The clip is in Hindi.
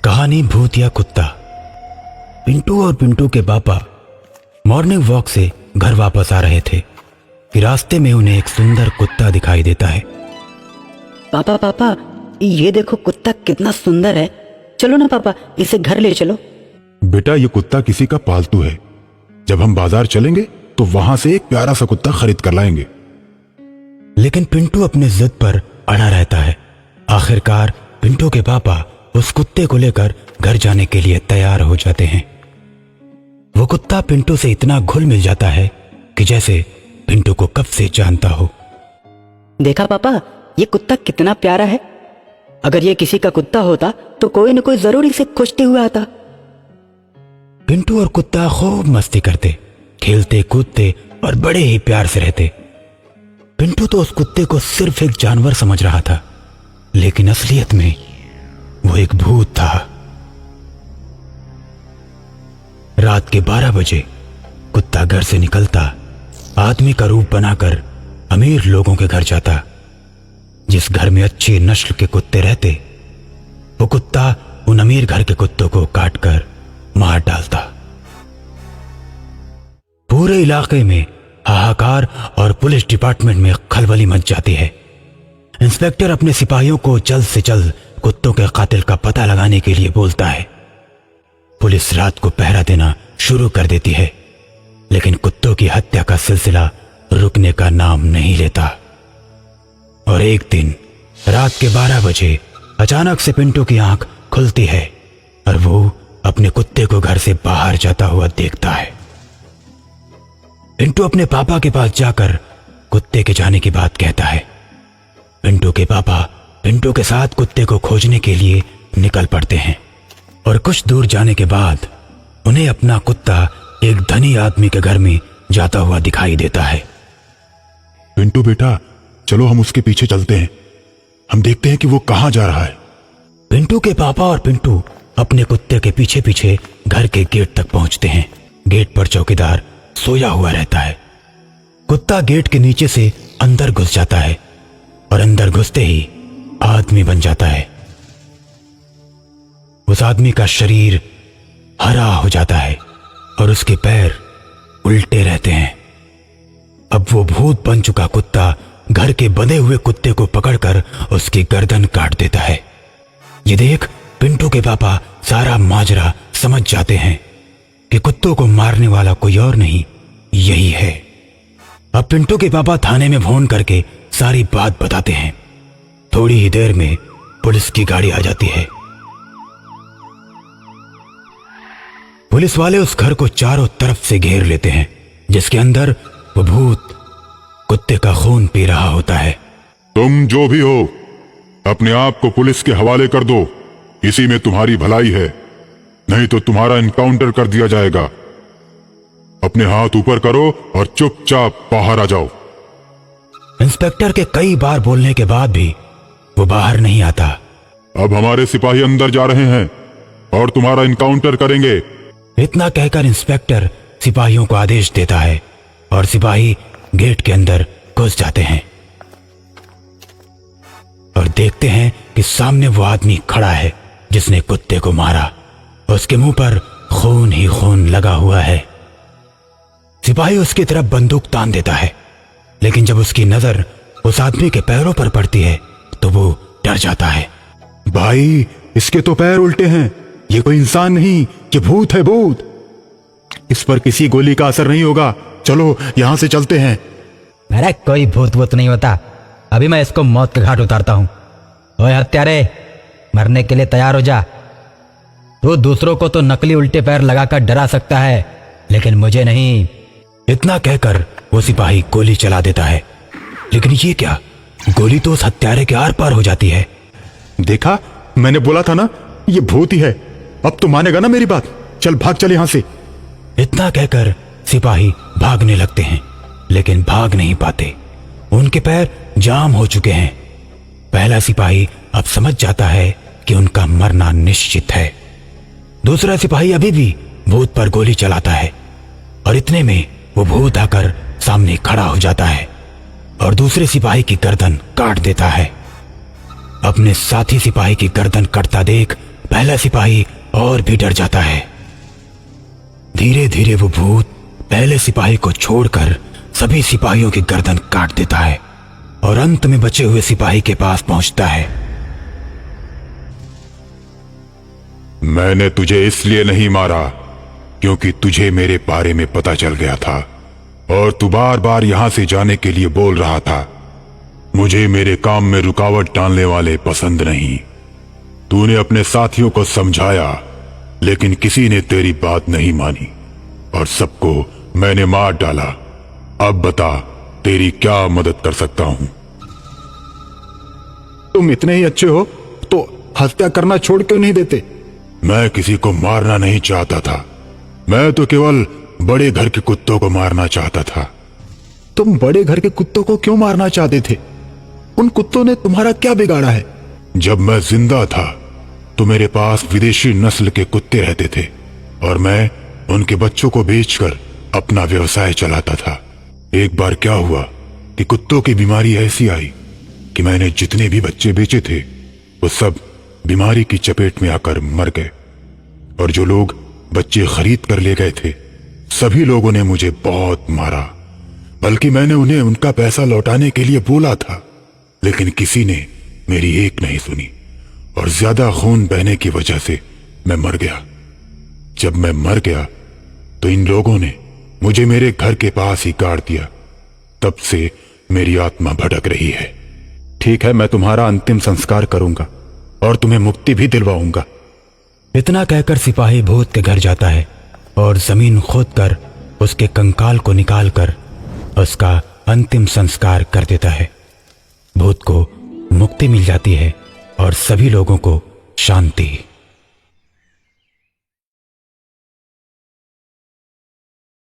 कहानी भूत या कुत्ता। पिंटू और पिंटू के पापा मॉर्निंग वॉक से घर वापस आ रहे थे कि रास्ते में उन्हें एक सुंदर कुत्ता दिखाई देता है। पापा पापा ये देखो कुत्ता कितना सुंदर है, चलो ना पापा इसे घर ले चलो। बेटा ये कुत्ता किसी का पालतू है, जब हम बाजार चलेंगे तो वहां से एक प्यारा सा कुत्ता खरीद कर लाएंगे। लेकिन पिंटू अपने जिद पर अड़ा रहता है। आखिरकार पिंटू के पापा उस कुत्ते को लेकर घर जाने के लिए तैयार हो जाते हैं। वो कुत्ता पिंटू से इतना घुल मिल जाता है कि जैसे पिंटू को कब से जानता हो। देखा पापा ये कुत्ता कितना प्यारा है, अगर ये किसी का कुत्ता होता तो कोई न कोई जरूर इसे खोजते हुए आता। पिंटू और कुत्ता खूब मस्ती करते, खेलते कूदते और बड़े ही प्यार से रहते। पिंटू तो उस कुत्ते को सिर्फ एक जानवर समझ रहा था, लेकिन असलियत में वो एक भूत था। रात के 12 बजे कुत्ता घर से निकलता, आदमी का रूप बनाकर अमीर लोगों के घर जाता। जिस घर में अच्छी नस्ल के कुत्ते रहते, वो कुत्ता उन अमीर घर के कुत्तों को काटकर मार डालता। पूरे इलाके में हाहाकार और पुलिस डिपार्टमेंट में खलबली मच जाती है। इंस्पेक्टर अपने सिपाहियों को जल्द से जल्द कुत्तों के कातिल का पता लगाने के लिए बोलता है। पुलिस रात को पहरा देना शुरू कर देती है, लेकिन कुत्तों की हत्या का सिलसिला रुकने का नाम नहीं लेता। और एक दिन रात के 12 बजे अचानक से पिंटू की आंख खुलती है और वो अपने कुत्ते को घर से बाहर जाता हुआ देखता है। पिंटू अपने पापा के पास जाकर कुत्ते के जाने की बात कहता है। पिंटू के पापा पिंटू के साथ कुत्ते को खोजने के लिए निकल पड़ते हैं और कुछ दूर जाने के बाद उन्हें अपना कुत्ता एक धनी आदमी के घर में जाता हुआ दिखाई देता है। पिंटू बेटा चलो हम उसके पीछे चलते हैं, हम देखते हैं कि वो कहां जा रहा है। पिंटू के पापा और पिंटू अपने कुत्ते के पीछे पीछे घर के गेट तक पहुंचते हैं। गेट पर चौकीदार सोया हुआ रहता है। कुत्ता गेट के नीचे से अंदर घुस जाता है और अंदर घुसते ही आदमी बन जाता है। उस आदमी का शरीर हरा हो जाता है और उसके पैर उल्टे रहते हैं। अब वो भूत बन चुका कुत्ता घर के बंधे हुए कुत्ते को पकड़कर उसकी गर्दन काट देता है। ये देख पिंटू के पापा सारा माजरा समझ जाते हैं कि कुत्तों को मारने वाला कोई और नहीं, यही है। अब पिंटू के पापा थाने में फोन करके सारी बात बताते हैं। थोड़ी ही देर में पुलिस की गाड़ी आ जाती है। पुलिस वाले उस घर को चारों तरफ से घेर लेते हैं, जिसके अंदर वो भूत कुत्ते का खून पी रहा होता है। तुम जो भी हो अपने आप को पुलिस के हवाले कर दो, इसी में तुम्हारी भलाई है, नहीं तो तुम्हारा इनकाउंटर कर दिया जाएगा। अपने हाथ ऊपर करो और चुपचाप बाहर आ जाओ। इंस्पेक्टर के कई बार बोलने के बाद भी वो बाहर नहीं आता। अब हमारे सिपाही अंदर जा रहे हैं और तुम्हारा इनकाउंटर करेंगे। इतना कहकर इंस्पेक्टर सिपाहियों को आदेश देता है और सिपाही गेट के अंदर घुस जाते हैं और देखते हैं कि सामने वो आदमी खड़ा है जिसने कुत्ते को मारा। उसके मुंह पर खून ही खून लगा हुआ है। सिपाही उसकी तरफ बंदूक तान देता है, लेकिन जब उसकी नजर उस आदमी के पैरों पर पड़ती है तो वो डर जाता है। भाई इसके तो पैर उल्टे हैं, ये कोई इंसान नहीं, ये भूत है भूत। इस पर किसी गोली का असर नहीं होगा, चलो यहां से चलते हैं। मेरा कोई भूत वूत नहीं होता, अभी मैं इसको मौत के घाट उतारता हूं। ओए हत्यारे, मरने के लिए तैयार हो जा। तू दूसरों को तो नकली उल्टे पैर लगाकर डरा सकता है, लेकिन मुझे नहीं। इतना कहकर वो सिपाही गोली चला देता है, लेकिन ये क्या, गोली तो उस हत्यारे के आर पार हो जाती है। देखा, मैंने बोला था ना ये भूत ही है। अब तो मानेगा ना मेरी बात, चल भाग चल यहां से। इतना कहकर सिपाही भागने लगते हैं, लेकिन भाग नहीं पाते। उनके पैर जाम हो चुके हैं। पहला सिपाही अब समझ जाता है कि उनका मरना निश्चित है। दूसरा सिपाही अभी भी भूत पर गोली चलाता है और इतने में वो भूत आकर सामने खड़ा हो जाता है और दूसरे सिपाही की गर्दन काट देता है। अपने साथी सिपाही की गर्दन कटता देख पहला सिपाही और भी डर जाता है। धीरे धीरे वो भूत पहले सिपाही को छोड़कर सभी सिपाहियों की गर्दन काट देता है और अंत में बचे हुए सिपाही के पास पहुंचता है। मैंने तुझे इसलिए नहीं मारा क्योंकि तुझे मेरे बारे में पता चल गया था और तू बार बार यहां से जाने के लिए बोल रहा था। मुझे मेरे काम में रुकावट डालने वाले पसंद नहीं। तूने अपने साथियों को समझाया लेकिन किसी ने तेरी बात नहीं मानी और सबको मैंने मार डाला। अब बता तेरी क्या मदद कर सकता हूं? तुम इतने ही अच्छे हो तो हत्या करना छोड़ क्यों नहीं देते? मैं किसी को मारना नहीं चाहता था। मैं तो केवल बड़े घर के कुत्तों को मारना चाहता था। तुम बड़े घर के कुत्तों को क्यों मारना चाहते थे? उन कुत्तों ने तुम्हारा क्या बिगाड़ा है? जब मैं जिंदा था तो मेरे पास विदेशी नस्ल के कुत्ते रहते थे और मैं उनके बच्चों को बेचकर अपना व्यवसाय चलाता था। एक बार क्या हुआ कि कुत्तों की बीमारी ऐसी आई कि मैंने जितने भी बच्चे बेचे थे वो सब बीमारी की चपेट में आकर मर गए और जो लोग बच्चे खरीद कर ले गए थे सभी लोगों ने मुझे बहुत मारा। बल्कि मैंने उन्हें उनका पैसा लौटाने के लिए बोला था लेकिन किसी ने मेरी एक नहीं सुनी और ज्यादा खून बहने की वजह से मैं मर गया। जब मैं मर गया तो इन लोगों ने मुझे मेरे घर के पास ही गाड़ दिया। तब से मेरी आत्मा भटक रही है। ठीक है, मैं तुम्हारा अंतिम संस्कार करूंगा और तुम्हें मुक्ति भी दिलवाऊंगा। इतना कहकर सिपाही भूत के घर जाता है और जमीन खोदकर उसके कंकाल को निकालकर उसका अंतिम संस्कार कर देता है। भूत को मुक्ति मिल जाती है और सभी लोगों को शांति।